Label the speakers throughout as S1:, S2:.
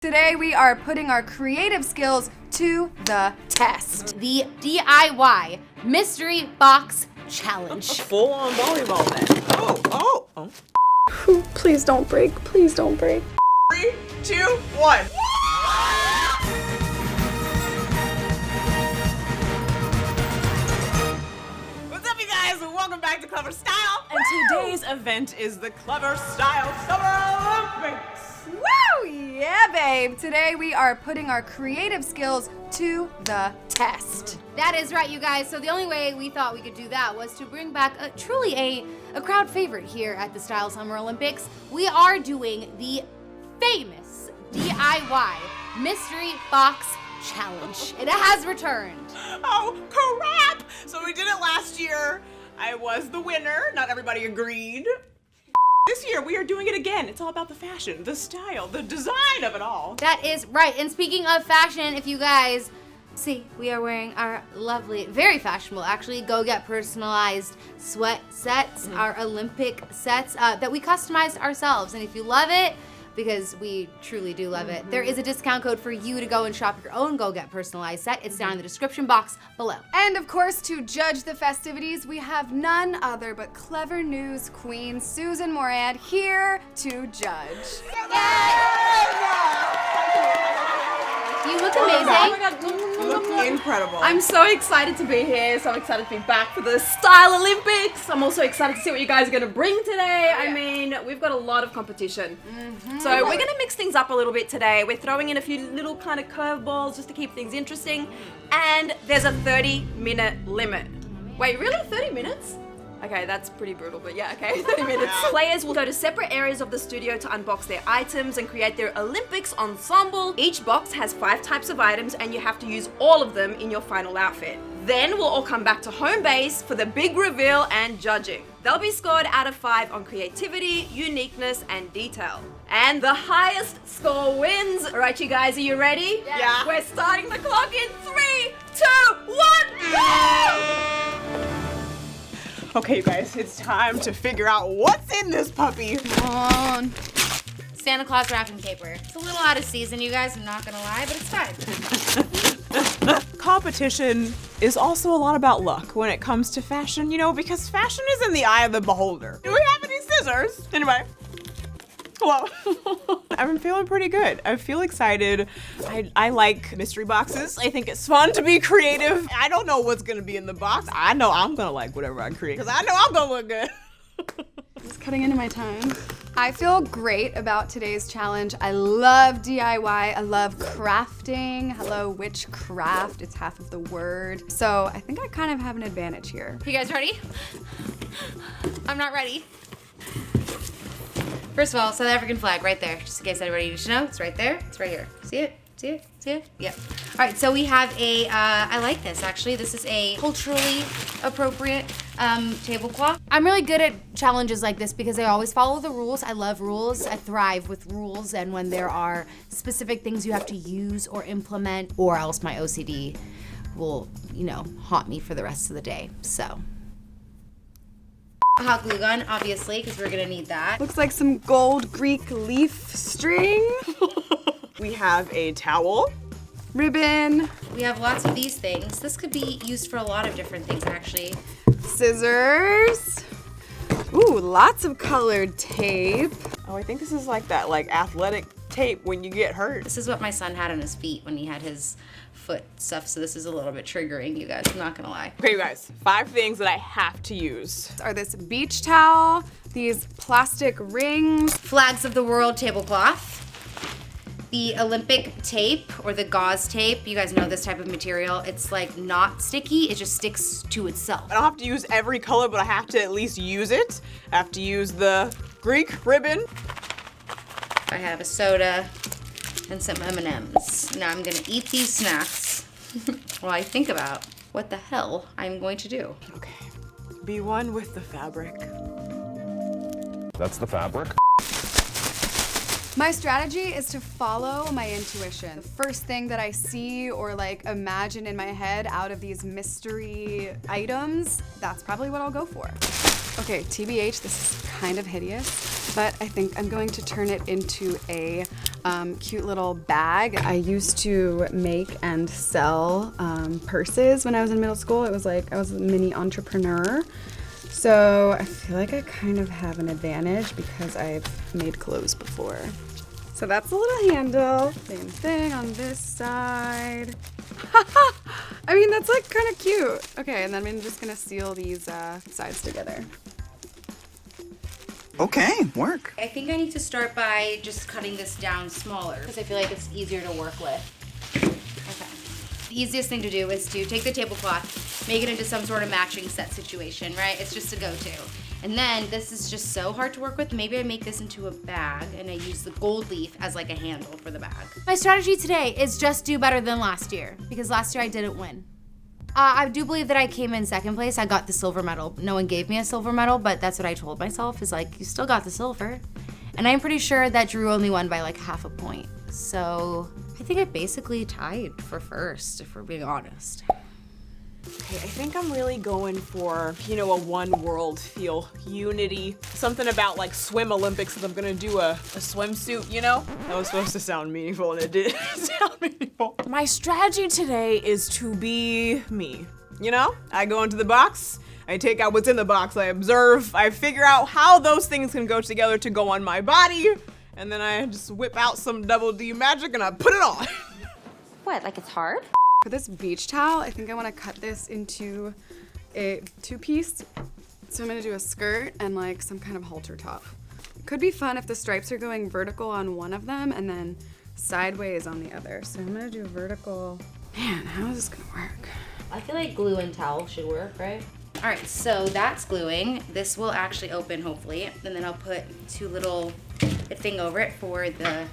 S1: Today we are putting our creative skills to the test.
S2: The DIY Mystery Box Challenge.
S3: A full-on volleyball net. Oh.
S1: Please don't break. Please don't break.
S3: 3, 2, 1. What's up, you guys? Welcome back to Clevver Style. And today's event is the Clevver Style Summer Olympics.
S1: Woo! Yeah, babe. Today we are putting our creative skills to the test.
S2: That is right, you guys. So the only way we thought we could do that was to bring back truly a crowd favorite here at the Style Summer Olympics. We are doing the famous DIY Mystery Box Challenge. It has returned.
S3: Oh, crap! So we did it last year. I was the winner. Not everybody agreed. This year, we are doing it again. It's all about the fashion, the style, the design of it all.
S2: That is right. And speaking of fashion, if you guys see, we are wearing our lovely, very fashionable, actually, Go Get Personalized sweat sets, our Olympic sets that we customized ourselves. And if you love it, because we truly do love it, there is a discount code for you to go and shop your own Go Get Personalized set. It's down in the description box below.
S1: And of course, to judge the festivities, we have none other but Clevver News Queen Susan Morand here to judge.
S2: You look amazing.
S4: Oh my God.
S3: You look incredible.
S4: I'm so excited to be here. So excited to be back for the Style Olympics. I'm also excited to see what you guys are going to bring today. I mean, we've got a lot of competition. So we're going to mix things up a little bit today. We're throwing in a few little kind of curveballs just to keep things interesting. And there's a 30-minute limit. Wait, really? 30 minutes? Okay, that's pretty brutal, but yeah, okay, 30 minutes. Players will go to separate areas of the studio to unbox their items and create their Olympics ensemble. Each box has 5 types of items and you have to use all of them in your final outfit. Then we'll all come back to home base for the big reveal and judging. They'll be scored out of 5 on creativity, uniqueness, and detail. And the highest score wins. All right, you guys, are you ready?
S3: Yeah.
S4: We're starting the clock in 3, 2, 1, go!
S3: Okay, you guys, it's time to figure out what's in this puppy.
S2: Come on. Santa Claus wrapping paper. It's a little out of season, you guys, I'm not gonna lie, but it's fine.
S3: Competition is also a lot about luck when it comes to fashion, you know, because fashion is in the eye of the beholder. Do we have any scissors? Anybody? Hello. I'm feeling pretty good. I feel excited. I like mystery boxes. I think it's fun to be creative. I don't know what's gonna be in the box. I know I'm gonna like whatever I create because I know I'm gonna look good.
S1: It's cutting into my time. I feel great about today's challenge. I love DIY. I love crafting. Hello, witchcraft. It's half of the word. So I think I kind of have an advantage here.
S2: You guys ready? I'm not ready. First of all, South African flag right there. Just in case anybody needs to know, it's right there. It's right here. See it? See it? See it? Yep. All right, so we have a, I like this actually. This is a culturally appropriate tablecloth. I'm really good at challenges like this because I always follow the rules. I love rules. I thrive with rules and when there are specific things you have to use or implement or else my OCD will, you know, haunt me for the rest of the day, so. A hot glue gun, obviously, because we're gonna need that.
S1: Looks like some gold Greek leaf string.
S3: We have a towel.
S1: Ribbon.
S2: We have lots of these things. This could be used for a lot of different things, actually.
S1: Scissors. Ooh, lots of colored tape.
S3: Oh, I think this is like that athletic tape when you get hurt.
S2: This is what my son had on his feet when he had his foot stuff, so this is a little bit triggering, you guys, I'm not gonna lie.
S3: Okay, you guys, 5 things that I have to use.
S1: Are this beach towel, these plastic rings,
S2: Flags of the world tablecloth, the Olympic tape or the gauze tape. You guys know this type of material. It's like not sticky, it just sticks to itself.
S3: I don't have to use every color, but I have to at least use it. I have to use the Greek ribbon.
S2: I have a soda and some M&Ms. Now I'm gonna eat these snacks while I think about what the hell I'm going to do.
S3: Okay, be one with the fabric.
S5: That's the fabric.
S1: My strategy is to follow my intuition. The first thing that I see or imagine in my head out of these mystery items, that's probably what I'll go for. Okay, TBH, this is kind of hideous, but I think I'm going to turn it into a cute little bag. I used to make and sell purses when I was in middle school. It was like I was a mini entrepreneur. So I feel like I kind of have an advantage because I've made clothes before. So that's a little handle. Same thing on this side. I mean, that's like kind of cute. Okay, and then I'm just gonna seal these sides together.
S6: Okay, work.
S2: I think I need to start by just cutting this down smaller because I feel like it's easier to work with. Okay. The easiest thing to do is to take the tablecloth, make it into some sort of matching set situation, right? It's just a go-to. And then this is just so hard to work with. Maybe I make this into a bag and I use the gold leaf as like a handle for the bag. My strategy today is just do better than last year because last year I didn't win. I do believe that I came in second place. I got the silver medal. No one gave me a silver medal, but that's what I told myself is like, you still got the silver. And I'm pretty sure that Drew only won by like half a point. So I think I basically tied for first, if we're being honest.
S3: Okay, I think I'm really going for, you know, a one world feel, unity. Something about like swim Olympics that I'm gonna do a swimsuit, you know? That was supposed to sound meaningful and it didn't sound meaningful. My strategy today is to be me. You know, I go into the box, I take out what's in the box, I observe, I figure out how those things can go together to go on my body, and then I just whip out some double D magic and I put it on.
S7: What, like it's hard?
S1: For this beach towel, I think I want to cut this into a two-piece. So I'm gonna do a skirt and like some kind of halter top. Could be fun if the stripes are going vertical on one of them and then sideways on the other. So I'm gonna do vertical. Man, how is this gonna work?
S2: I feel like glue and towel should work, right? All right, so that's gluing. This will actually open, hopefully. And then I'll put two little thing over it for the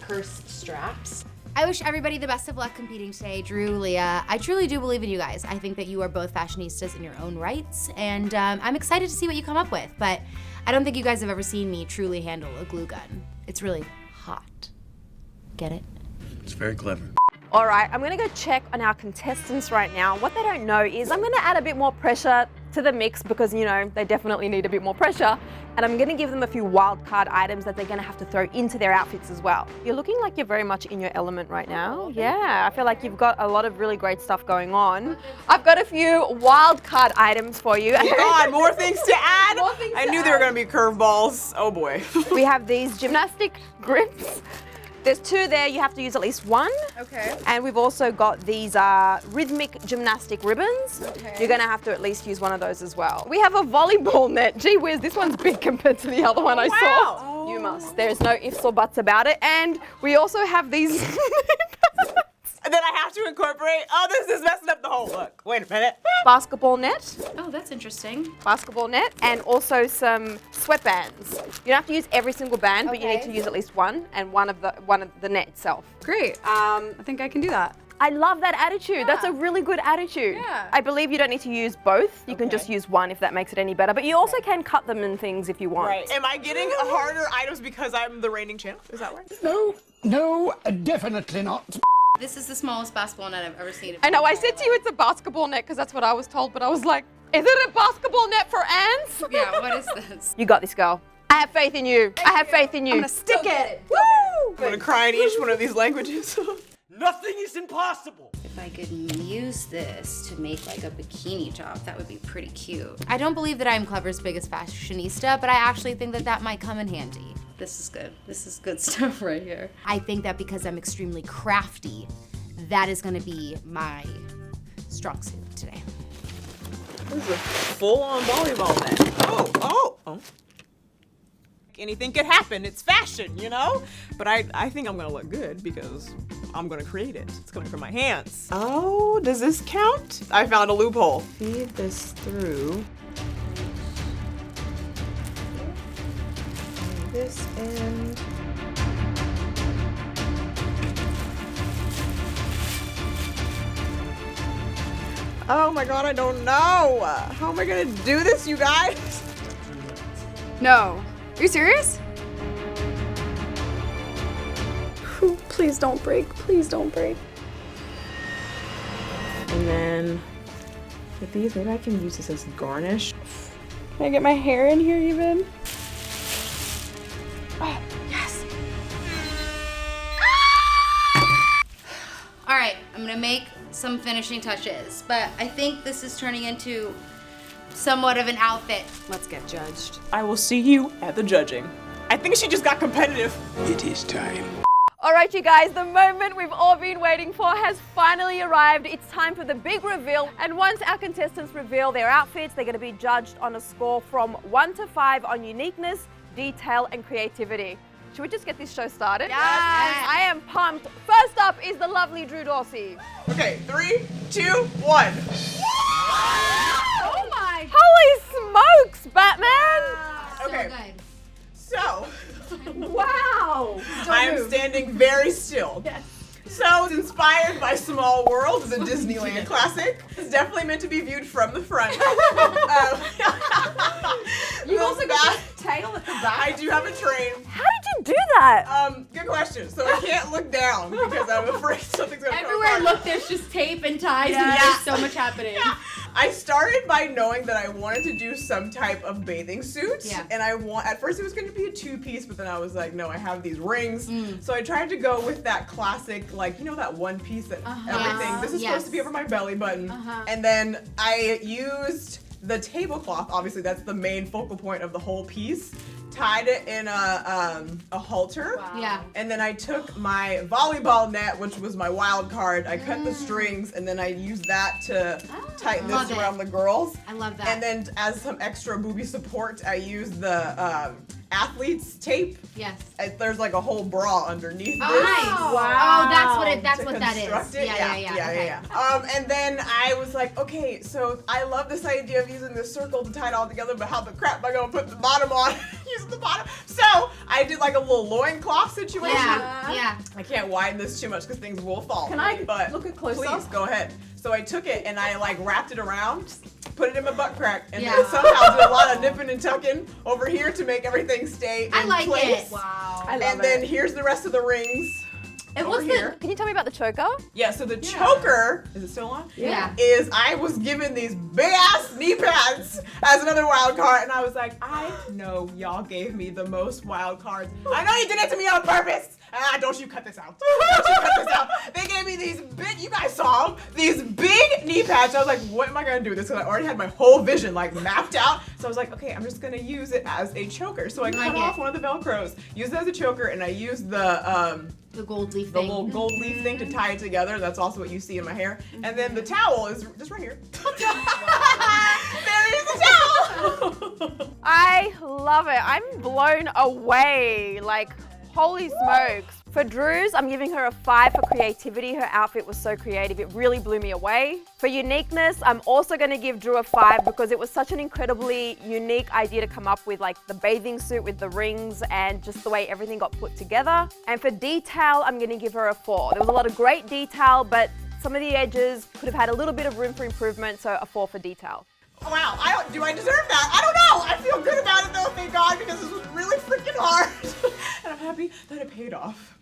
S2: purse straps. I wish everybody the best of luck competing today. Drew, Leah, I truly do believe in you guys. I think that you are both fashionistas in your own rights, and I'm excited to see what you come up with, but I don't think you guys have ever seen me truly handle a glue gun. It's really hot. Get it?
S8: It's very clever.
S4: All right, I'm gonna go check on our contestants right now. What they don't know is I'm gonna add a bit more pressure to the mix because, you know, they definitely need a bit more pressure. And I'm gonna give them a few wild card items that they're gonna have to throw into their outfits as well. You're looking like you're very much in your element right now. Yeah, I feel like you've got a lot of really great stuff going on. I've got a few wild card items for you.
S3: Oh God, more things to add?
S4: More things
S3: I
S4: to
S3: knew there were
S4: add.
S3: gonna be curveballs. Oh boy.
S4: We have these gymnastic grips. There's two there, you have to use at least one.
S1: Okay.
S4: And we've also got these rhythmic gymnastic ribbons.
S1: Okay.
S4: You're gonna have to at least use one of those as well. We have a volleyball net. Gee whiz, this one's big compared to the other one I saw.
S3: Wow.
S4: You must. There's no ifs or buts about it. And we also have these
S3: And then I have to incorporate, oh, this is messing up the whole look. Wait a minute.
S4: basketball net,
S2: Oh, that's interesting.
S4: and also some sweatbands. You don't have to use every single band, but you need to use at least one, and one of the net itself.
S1: Great. I think I can do that.
S4: I love that attitude. That's a really good attitude.
S1: Yeah.
S4: I believe you don't need to use both. You can just use one if that makes it any better. But you also can cut them in things if you want.
S3: Right. Am I getting harder items because I'm the reigning champ? Is that right?
S8: No, definitely not.
S2: This is the smallest basketball net I've ever seen.
S4: I know, I said to you it's a basketball net because that's what I was told, but I was like, is it a basketball net for ants?
S2: Yeah, what is this?
S4: You got this, girl. I have faith in you. I have faith in you.
S1: I'm gonna stick it.
S4: Woo!
S3: I'm gonna cry in each one of these languages.
S8: Nothing is impossible.
S2: If I could use this to make like a bikini top, that would be pretty cute. I don't believe that I'm Clevver's biggest fashionista, but I actually think that that might come in handy. This is good. This is good stuff right here. I think that because I'm extremely crafty, that is gonna be my strong suit today.
S3: This is a full-on volleyball net. Oh. Anything could happen. It's fashion, you know? But I think I'm gonna look good because I'm gonna create it. It's coming from my hands. Oh, does this count? I found a loophole. Feed this through. This end. Oh my God, I don't know. How am I gonna do this, you guys?
S1: No. Are you serious? Please don't break. Please don't break.
S3: And then with these, maybe I can use this as garnish.
S4: Can I get my hair in here even?
S1: Oh, yes.
S2: All right, I'm gonna make some finishing touches, but I think this is turning into somewhat of an outfit.
S1: Let's get judged.
S3: I will see you at the judging. I think she just got competitive.
S8: It is time.
S4: All right, you guys, the moment we've all been waiting for has finally arrived. It's time for the big reveal. And once our contestants reveal their outfits, they're going to be judged on a score from 1 to 5 on uniqueness, detail, and creativity. Should we just get this show started?
S1: Yes.
S4: I am pumped. First up is the lovely Drew Dorsey.
S3: Okay, 3, 2, 1.
S1: Oh my.
S4: Holy smokes, Batman!
S3: Okay.
S2: So good.
S3: So,
S4: Wow!
S3: I am standing very still.
S4: Yes.
S3: So, it's inspired by Small World, it's a Disneyland classic. It's definitely meant to be viewed from the front.
S4: You
S3: the
S4: also got the tail at the back.
S3: I do have a train.
S4: How did you do that?
S3: Good question. So I can't look down because I'm afraid something's gonna come
S1: Everywhere
S3: apart.
S1: look, there's just tape and ties, and
S3: Yeah.
S1: there's so much happening.
S3: I started by knowing that I wanted to do some type of bathing suit.
S2: Yeah.
S3: And at first it was going to be a 2-piece, but then I was like, no, I have these rings. So I tried to go with that classic, like, you know, that one piece that everything, this is supposed to be over my belly button. And then I used the tablecloth, obviously that's the main focal point of the whole piece, tied it in a halter.
S2: Yeah.
S3: And then I took my volleyball net, which was my wild card. I cut the strings, and then I used that to tighten
S2: Love
S3: this
S2: it.
S3: around the girls.
S2: I love that.
S3: And then as some extra booby support, I used the athlete's tape.
S2: Yes.
S3: There's like a whole bra underneath
S2: Oh,
S3: this.
S2: nice.
S4: Wow.
S2: Oh, that's
S3: To
S2: what that is.
S3: construct it.
S2: Yeah. Okay.
S3: And then I was like, okay, so I love this idea of using this circle to tie it all together, but how the crap am I gonna put the bottom on? Using the bottom. So I did like a little loincloth situation.
S2: Yeah.
S3: I can't widen this too much because things will fall.
S4: Can I
S3: but
S4: look at close
S3: please,
S4: up?
S3: go ahead. So I took it and I like wrapped it around, put it in my butt crack, and
S2: Yeah.
S3: then somehow did a lot of nipping and tucking over here to make everything stay in
S2: I like
S3: place.
S2: it.
S1: Wow.
S4: I love
S3: And then
S4: it.
S3: here's the rest of the rings.
S4: And
S3: over
S4: what's
S3: here.
S4: Can you tell me about the choker?
S3: Yeah, so the choker, is it still on?
S2: Yeah.
S3: Is I was given these big ass knee pads as another wild card, and I was like, I know y'all gave me the most wild cards. I know you did it to me on purpose. Don't you cut this out. Don't you cut this out. They gave me these big, you guys saw them, these big knee pads. I was like, what am I gonna do with this? Because I already had my whole vision like mapped out. So I was like, okay, I'm just gonna use it as a choker. So I cut off one of the Velcros, used it as a choker, and I used the
S2: gold leaf
S3: the
S2: thing.
S3: little gold leaf thing to tie it together. That's also what you see in my hair. And then the towel is just right here. There is the towel.
S4: I love it. I'm blown away. Like, holy smokes. For Drew's, I'm giving her a 5 for creativity. Her outfit was so creative. It really blew me away. For uniqueness, I'm also going to give Drew a 5 because it was such an incredibly unique idea to come up with, like the bathing suit with the rings and just the way everything got put together. And for detail, I'm going to give her a 4. There was a lot of great detail, but some of the edges could have had a little bit of room for improvement, so a 4 for detail.
S3: Wow, do I deserve that? I don't know. I feel good about it though, thank God, because this was really freaking hard. And I'm happy that it paid off.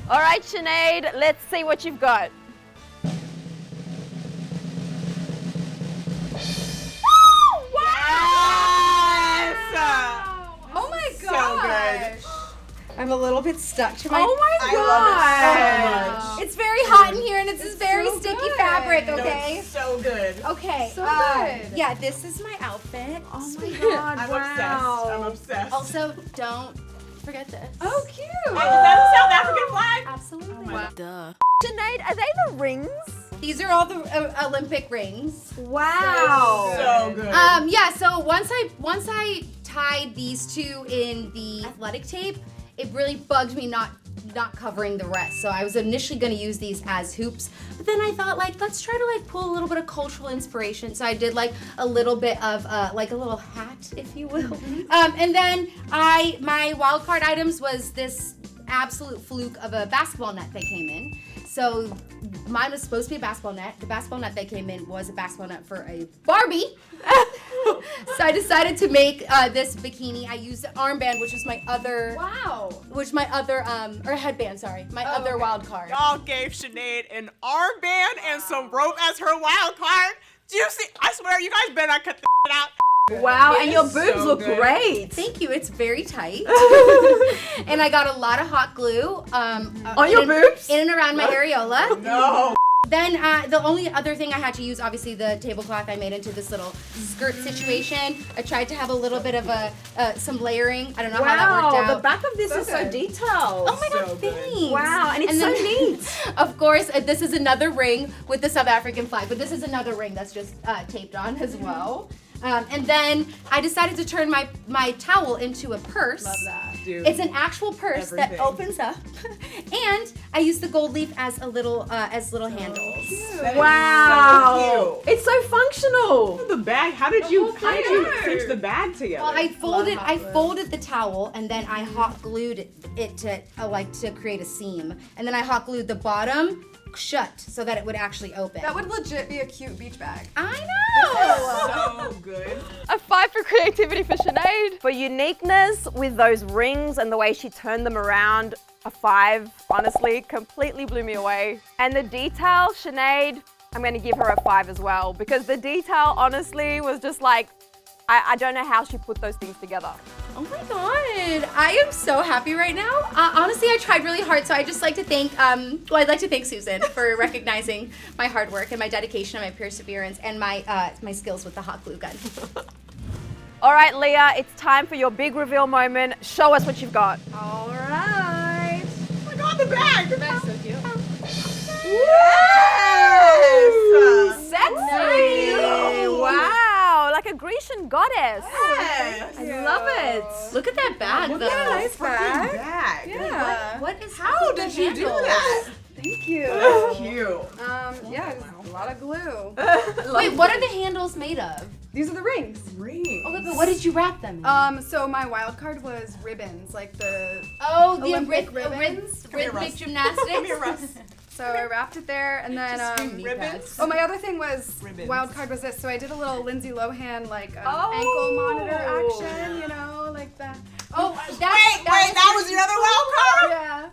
S4: All right, Sinead, let's see what you've got.
S1: Oh my
S3: So
S1: gosh. I'm a little bit stuck to my.
S4: Oh my
S3: I love it so much.
S1: It's very hot in here, and it's this very
S4: so
S1: sticky
S4: good.
S1: fabric.
S3: No,
S1: Okay.
S3: it's so good.
S1: Okay.
S4: So good.
S1: Yeah, this is my outfit.
S4: Oh my God,
S3: I'm
S4: wow.
S3: obsessed. I'm obsessed.
S2: Also, don't forget this.
S1: Oh, cute.
S3: Is that a South African flag?
S2: Absolutely.
S4: Sinead, are they the rings?
S2: These are all the Olympic rings.
S4: Wow.
S3: So good.
S2: Yeah, so once I tied these two in the athletic tape, it really bugged me not covering the rest. So I was initially going to use these as hoops, but then I thought, like, let's try to like pull a little bit of cultural inspiration. So I did like a little bit of like a little hat, if you will. And then my wild card items was this absolute fluke of a basketball net that came in. So mine was supposed to be a basketball net. The basketball net that came in was a basketball net for a Barbie. So I decided to make this bikini. I used the armband, which was my other, or headband, sorry, my other wild card.
S3: Y'all gave Sinead an armband and some rope as her wild card. Do you see? I swear, you guys better not cut the out.
S4: Wow, and your boobs
S3: so
S4: look
S3: good.
S4: great.
S2: Thank you. It's very tight. And I got a lot of hot glue
S4: On your boobs?
S2: in and around my areola.
S3: No.
S2: Then the only other thing I had to use, obviously, the tablecloth I made into this little skirt situation. I tried to have a little bit of some layering. I don't know how that worked out.
S4: The back of this is so
S1: good.
S4: detailed.
S2: Oh my god, thanks.
S4: Wow, and it's so neat.
S2: Of course, this is another ring with the South African flag, but this is another ring that's just taped on as well. And then I decided to turn my towel into a purse.
S1: Love that.
S3: Dude.
S2: It's an actual purse that
S3: Everything.
S2: opens up, and I used the gold leaf as little handles.
S4: Wow. It's so functional.
S3: The bag. How did you stitch the bag together?
S2: Well, I folded the towel and then I hot glued it to create a seam, and then I hot glued the bottom shut so that it would actually open.
S1: That would legit be a cute beach bag.
S2: I know.
S3: so good.
S6: A 5 for creativity for Sinead. For uniqueness with those rings and the way she turned them around, a 5, honestly, completely blew me away. And the detail, Sinead, I'm gonna give her a 5 as well, because the detail, honestly, was just like, I don't know how she put those things together.
S2: Oh my god, I am so happy right now. Honestly, I tried really hard, so I'd just like to thank, I'd like to thank Susan for recognizing my hard work and my dedication and my perseverance and my skills with the hot glue gun.
S6: All right, Leah, it's time for your big reveal moment. Show us what you've got.
S1: All right.
S3: Oh my god, the bag!
S1: The bag's so cute.
S3: Yes!
S6: Sexy! Wow, like a Grecian goddess.
S3: Yes!
S4: I love it.
S2: Look at that bag,
S3: Look
S2: though.
S3: at
S1: nice bag.
S3: bag.
S1: Yeah.
S2: What is
S3: How
S2: with the
S3: did you do
S2: handles?
S3: that?
S1: Thank you.
S3: That's cute.
S1: Yeah, just a lot of glue.
S2: Wait, what are the handles made of?
S1: These are the rings.
S3: Ring.
S2: Okay, but what did you wrap them in?
S1: So my wild card was ribbons, like the.
S2: Oh, the
S1: Olympic
S2: ribbons?
S3: here,
S2: Rhythmic
S3: Russ.
S2: gymnastics?
S3: Come here, Russ.
S1: So I wrapped it there, and then
S3: Ribbons.
S1: Oh, my other thing was
S3: Ribbons.
S1: wild card was this. So I did a little Lindsay Lohan like
S4: Oh.
S1: ankle monitor action, you know, like that.
S2: Oh,
S3: That was your other wild card?
S1: Yeah.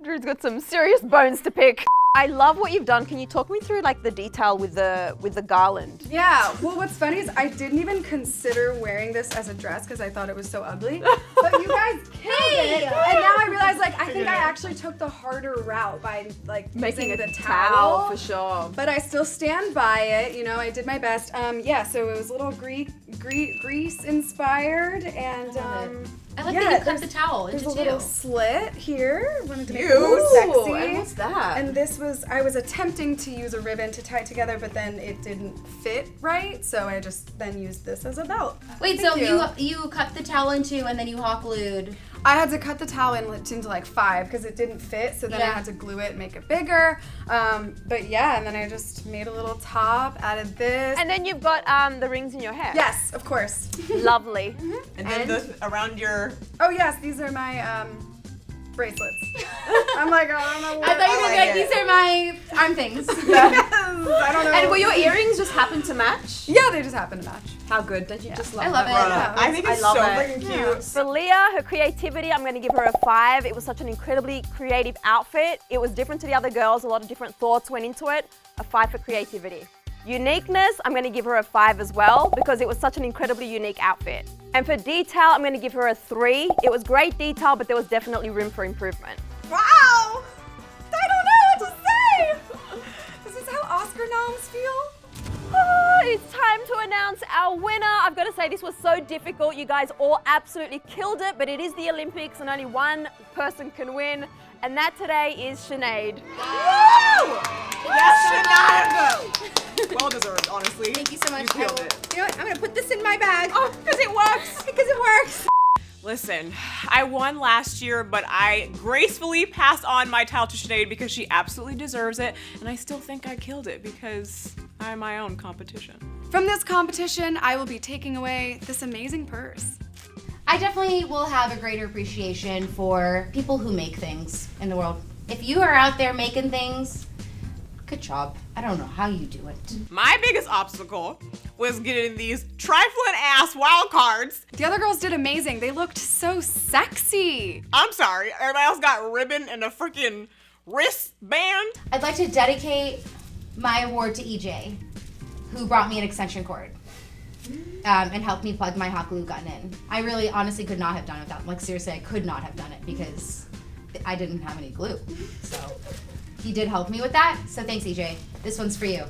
S6: Drew's got some serious bones to pick. I love what you've done. Can you talk me through like the detail with the garland?
S1: Yeah. Well, what's funny is I didn't even consider wearing this as a dress because I thought it was so ugly. But you guys killed it. And now I realize like I think I actually took the harder route by like
S4: Making
S1: using
S4: a
S1: the
S4: towel
S1: towel
S4: for sure.
S1: But I still stand by it. You know, I did my best. Yeah. So it was a little Greece inspired, and
S2: I like
S1: yeah,
S2: that you cut
S1: there's-
S2: the towel
S1: there's
S2: into
S1: a little
S2: two.
S1: slit here. Wanted to make it
S3: Cute.
S1: look sexy.
S4: And what's that?
S1: And this was, I was attempting to use a ribbon to tie it together, but then it didn't fit right, so I just then used this as a belt.
S2: Wait,
S1: Thank
S2: so you cut the towel in two and then you hot glued.
S1: I had to cut the towel into like 5 because it didn't fit, so then I
S2: Yeah.
S1: had to glue it and make it bigger. But yeah, and then I just made a little top, added this.
S6: And then you've got the rings in your hair.
S1: Yes, of course.
S6: Lovely.
S3: And then around your.
S1: Oh yes, these are my bracelets. I'm like, I don't know what.
S2: I thought you were
S3: like
S2: like,
S3: it.
S2: these are my arm things.
S1: I don't know.
S4: And will your earrings just happen to match?
S1: Yeah, they just happen to match.
S4: How good. Don't you just love
S2: I love
S4: that?
S2: it.
S3: I think it's
S4: love
S3: so
S4: it.
S3: freaking cute.
S6: For Leah, her creativity, I'm going to give her a 5. It was such an incredibly creative outfit. It was different to the other girls. A lot of different thoughts went into it. A 5 for creativity. Uniqueness, I'm going to give her a 5 as well because it was such an incredibly unique outfit. And for detail, I'm going to give her a 3. It was great detail, but there was definitely room for improvement.
S1: Wow! I don't know what to say! This is how Oscar noms feel?
S6: It's time to announce our winner. I've got to say this was so difficult. You guys all absolutely killed it, but it is the Olympics and only one person can win. And that today is Sinead.
S3: Yes, Sinead! Well deserved, honestly.
S2: Thank you so much.
S3: You killed it.
S2: You know what? I'm gonna put this in my bag.
S3: Oh, because it works.
S2: Because it works.
S3: Listen, I won last year, but I gracefully passed on my title to Sinead because she absolutely deserves it, and I still think I killed it because I'm my own competition.
S1: From this competition, I will be taking away this amazing purse.
S2: I definitely will have a greater appreciation for people who make things in the world. If you are out there making things, good job. I don't know how you do it.
S3: My biggest obstacle was getting these trifling ass wild cards.
S1: The other girls did amazing. They looked so sexy.
S3: I'm sorry, everybody else got ribbon and a freaking wristband.
S2: I'd like to dedicate my award to EJ, who brought me an extension cord. and helped me plug my hot glue gun in. I really honestly could not have done it without him. Like seriously, I could not have done it because I didn't have any glue. So he did help me with that. So thanks, EJ. This one's for you.